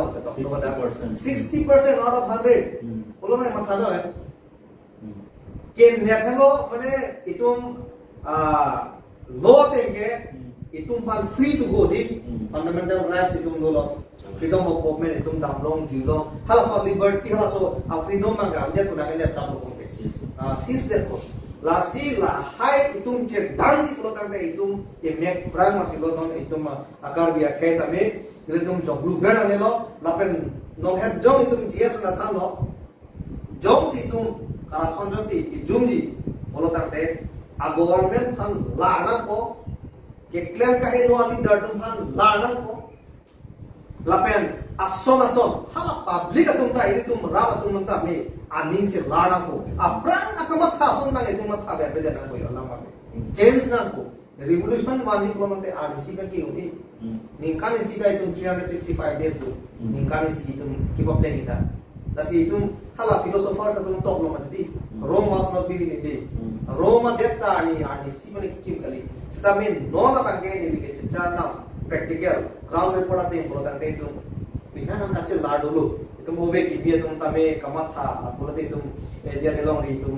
out of 100. Ulo na matano eh. Ken nepelo mane itum law tenge itum pan free to go di fundamental rights itum dolo freedom of movement itum damlong julong halaso liberty halaso freedom manga dia kunakan dia tam ko sis der ko la si la hai itum che danji ko tang de itum emek prang masilo non itum akar biya khe tame itum joglu vera nelo lapen no het jong itum gs na tham lo jong si itum corruption jong si jumji bolo tang de a government han la na ko ke claim ka he no ali dar tum han la na ko lapen ason hala public atum ta ini tum ra atum ta me aning che la na ko abrang akamat ason na itum ta be be na ko yo na ma change na ko revolution wani ko mate RDC ka ki uni ningkan isi ka itum 365 days do ningkan isi itum keep up playing ita dasi itum hala philosophers atum talk lo mati Rome was not built in a day Rome detta ani RDC mane kim kali sita me no na bange ni ke chicha na practical ground report ate ko ta te itum pinna na kachel la dulu itum ove ki bi itum tame kamatha apolate itum dia telong ri itum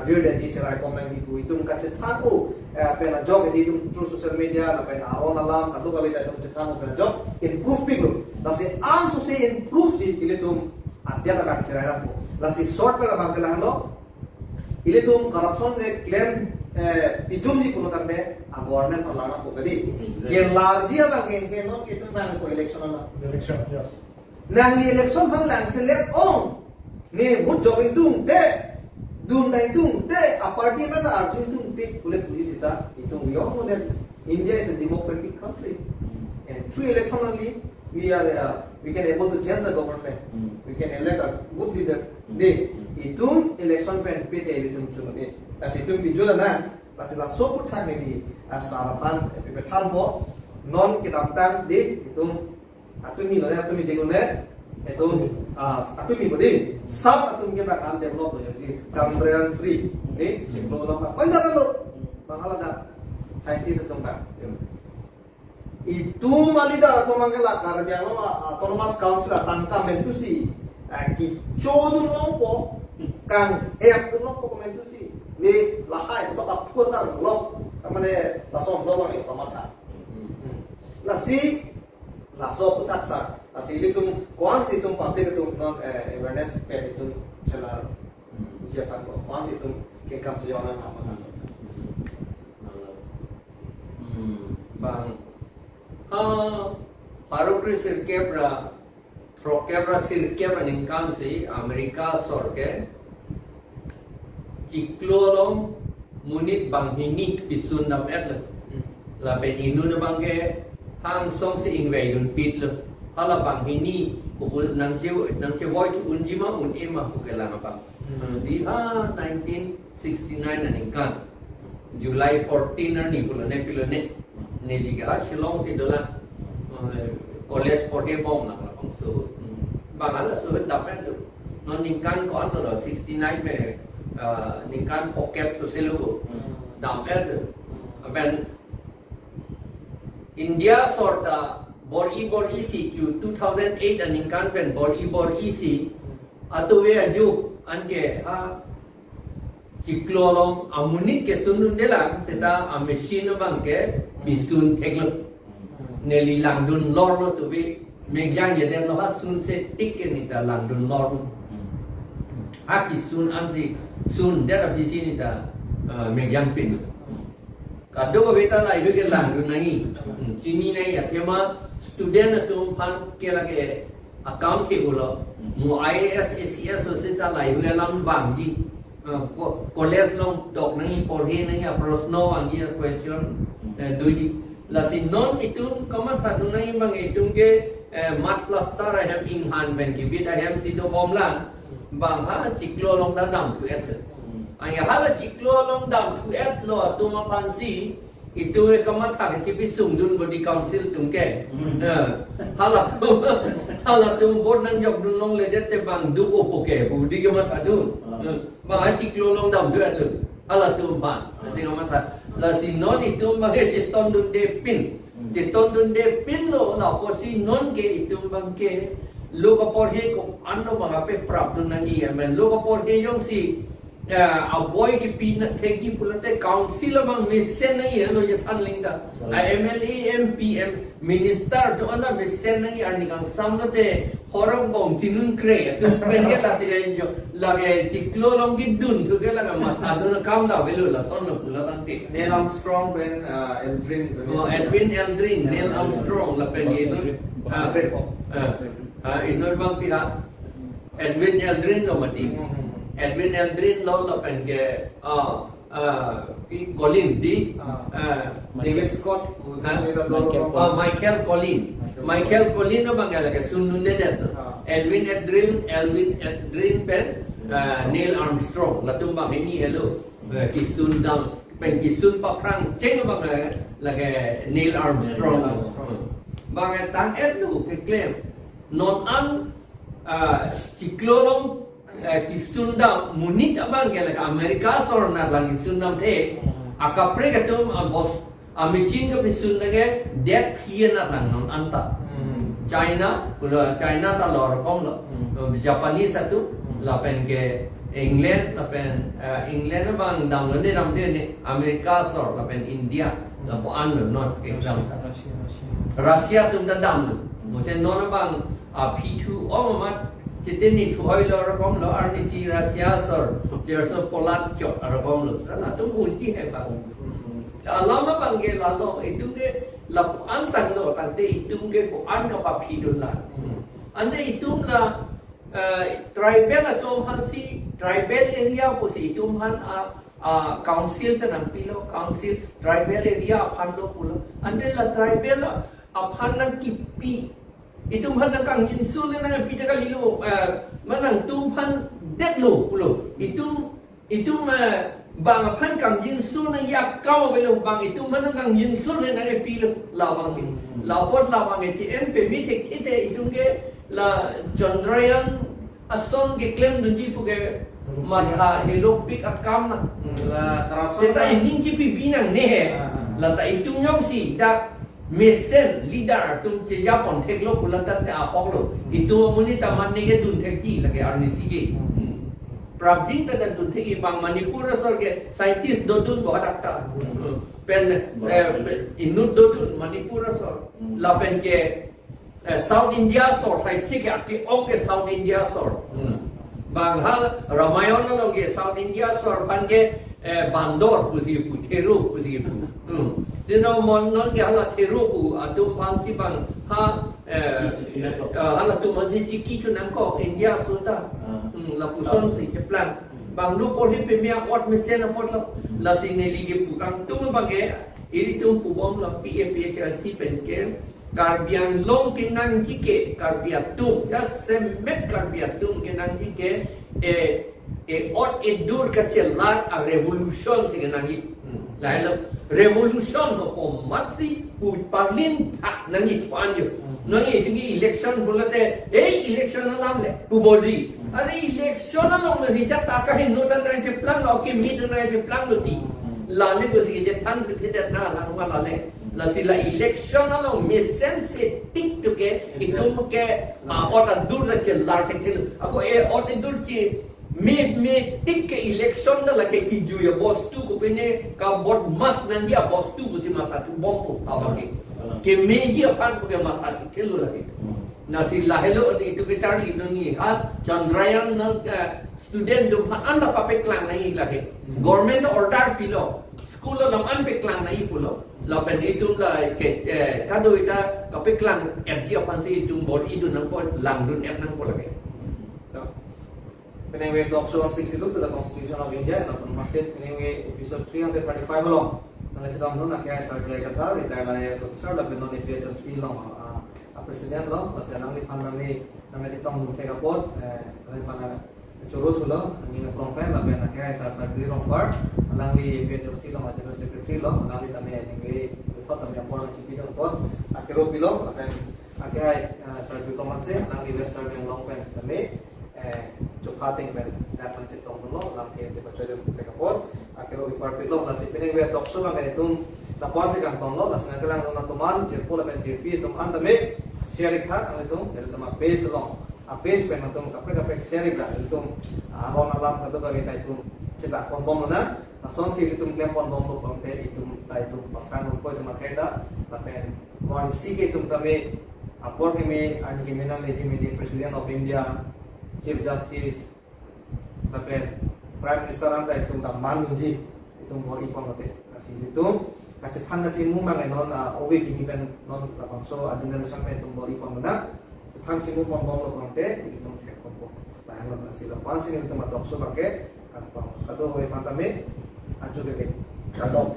view de teacher I comment ku itum kachel tha ko pela job di itum through social media la pena aron alam kadu ka beta itum chitha ko pela job improve people dasi an so se improve si itum adia ka kachera ko dasi short pela bangla halo itum corruption le claim pijum di kuno tambe government alana ko gadi ke large abang ke no itu bang ko election yes nang election hal lang select on ne vote jogging tung de dun dai tung de a party ma da arjun tung de kule police ita itu we all know that India is a democratic country and through election only we can able to change the government we can elect a good leader de itu election pen pete election chunone as itu bijula na kasi la soput thang ni sarapan epipetan bo non kitamtan di itu atumi lo atumi digune itu atumi bodi sab atum ke bakal develop ho jadi Chandrayaan 3 ni ciklo lo panjang lo bangala da scientist atum ba itu malida atau mangala karya lo autonomous council tangka mentusi ki chodun lompo kang lompo komentusi ni lahai lo aputar lo kamane lasom lo ni kamata nasi laso putak sa nasi litum kuan situm public tum non awareness pe itum celar ujian ko kuan situm ke kam sejona kamata bang parokri sirkebra trokebra sirkebra ningkan si Amerika sorke ciklolong munit bang hinik pisun dam etla la ben inu na bangke hang song si ingwei dun pit le hala bang hini pukul nang che voice unjima un ema pukela na bang di 1969 na ningkan July 14 na ni pula ne pila ne ne diga Shillong si dola college porde bom na bang so bang ala so dam etla non ningkan ko ano 69 me ningkan pocket to selu dam et ben India sorta bor isi ju 2008 and ningkan ben bor isi atu we aju anke ciklolong amunit ke sunun dela seta a machine bangke bisun theglo neli langdun lor lo tu we megjang yeden lo ha sun se tik ni ta langdun lor aki sun ansi sun dera bisi ni ta megjang pin kado ko beta la ibu ke langdun nangi sini nai athema student atum phan ke lage account ke bolo mu IAS ACS sita la ibu alam bangji college long dok nangi porhe nangi prosno wangi question duji la sin non itu kamat satu nangi bang itu ke mat plaster I have in hand ben ki bit I have sido formula bang ha ciklo long dam tu et ay hala ciklo long dam tu et lo tu ma pansi itu kamu tak cipi sungdun body council tungke. Halat tu vote nang job dun long le det bang du opoke budi kamu tak dun. Bang ciklo long dam dua tu. Halat tu ban. Nanti kamu tak. La si non itu bang ceton dun depin. Ceton dun depin lo la posi non ke itu bang ke. Lo kapor he ko ano bang ape prap dun nangi men lo kapor he yong si avoid ki pina theki pulate council bang mission nahi hai lo ye than lingda MLA MPM minister to ana mission nahi arni kang samnate horong bong chinun kre tu penge la te jo lage chiklo long ki dun tu ke la matha dun kam da velu la ton no pula tanti Neil Armstrong ben Edwin Aldrin Neil Armstrong la penge itu inor bang pihak Edwin Aldrin lo mati Edwin Aldrin lo la penge Colin di David Scott Michael Colin no bangala ke sunun de dat Edwin Aldrin pen Neil Armstrong la tum bang ini hello kisun dam pen kisun pakrang cheng bang la ke Neil Armstrong bang tang etlu ke claim non an ciklolong kisundam munit abang gela Amerika sor na lang kisundam the akapre katum bos machine ka pisunda ge det hiena lang non anta China ta lor kom lo Japanese satu lapen ke England lapen England bang dam ne ram de Amerika sor lapen India lapo an lo not exam Russia tum ta dam lo mosen non bang P2 omat Jadi tuai lo rakom lo RDC Russia sor, jerso Poland jod rakom lo, sana tu munci hebat. Lama panggil lalu itu ke lapuan tang lo, tante itu ke puan kapap hidun lah. Anda itu lah tribal atau hansi tribal area posi itu han council tenang pilo council tribal area apan lo pulo. Anda lah tribal apan nang kipi. Itu mana kang insul na pita kali lo manang tumpan det lo pulo itu bang pan kang insul na yak kau belo bang itu mana kang insul na pilo lawang ni lawot lawang ci MP tek kite itu ke la Chandrayaan ason ke claim dunji puge madha hello pick akam na la seta ini ci binang ne la ta itu nyong si dak Mesen leader tum che Japan theklo pulatan te apoklo itu muni taman nege dun thekji lage RNC ge prabjing ta dun theki bang Manipur sor ke scientist dodun bo dakta pen inut dodun Manipur sor la pen ke South India sor sai sik ke ong ke South India sor bang hal Ramayana lo ke South India sor pan ke bandor pusi pu theru pusi pu Sino mon non ke hala theru pu atum pangsi bang hala tu masih ciki tu nangko India sudah la puson si ceplan bang lu por hipe mia ot mesen apot la sine lige pukang tu bage iri tu pubom la PAPHLC penke Karbian long kenang jike karbiatum just semet karbiatum kenang jike ot edur kacelat a revolution sing nangi lailo revolution ko pomati pu parlin tak nangi panjo nangi dingi election bulate election lamle pu body are election long ngi jata ka hin notan na je plan ok mid na je plan loti lale ko si je than phite na langwa lale la sila election long mesen se tik to ke itum ke ota dur na chelar te khil ako ota dur chi me tik ke election da la ke kinju ya boss tu ko pene ka bot mas nan dia boss tu ko si mata tu bompo abake ke meji apan ko ke mata khelu lagi na sila hello itu ke Charlie no ni Chandrayaan na student do anda papeklang nai lagi government order pilo school lo nam an peklang nai pulo lapen itu ka ke kado ita kapeklang FG apan si itu bot itu nang ko langdun nang ko lagi Anyway, talk show 162 to the Constitution of India and Autonomous State. Anyway, episode 325 long. Nang kita tahu nak kaya sarjaya kata, retired IAS officer, tapi non PHLC long, presiden long. Kasi nang lipan nami kita tahu tega pot, lipan curut sulo ni long pen la ben akhir sa di long part alang li PSLC lo general secretary lo alang li tame ni thot tame apor chi pi lo akhiro pilo akan akhir sa di komanse alang li western yang long pen tame chokating pen dapat cetong lo lam ke cepat cepat ke kapot akhiro di part pilo la si pining we dokso bang itum la kuanse kan tong lo la senang kelang lo tuman cirpul ben cirpi tum antame share ikhat ang itum dari tama base lo apes pen atum kapre share ikhat itum aron alam kado ka kita itum cetak pon bom na nason si itum klem pon bom lo pang te itum ta itum pakan ko itum kheda la pen wan si ke itum tame apor ke me an ke menang legitimate president of India Chief Justice tapi Prime Minister anda itu tak manunji itu bori pangkat kasih itu kasih tanda cimu mangai non owe kini kan non lapangso agenda sampai itu bori pangkat tang cimu pangkat pangkat itu cek pangkat bahan kasih lapan sini itu matok so pakai kantong kado owe pantame aju bebe kado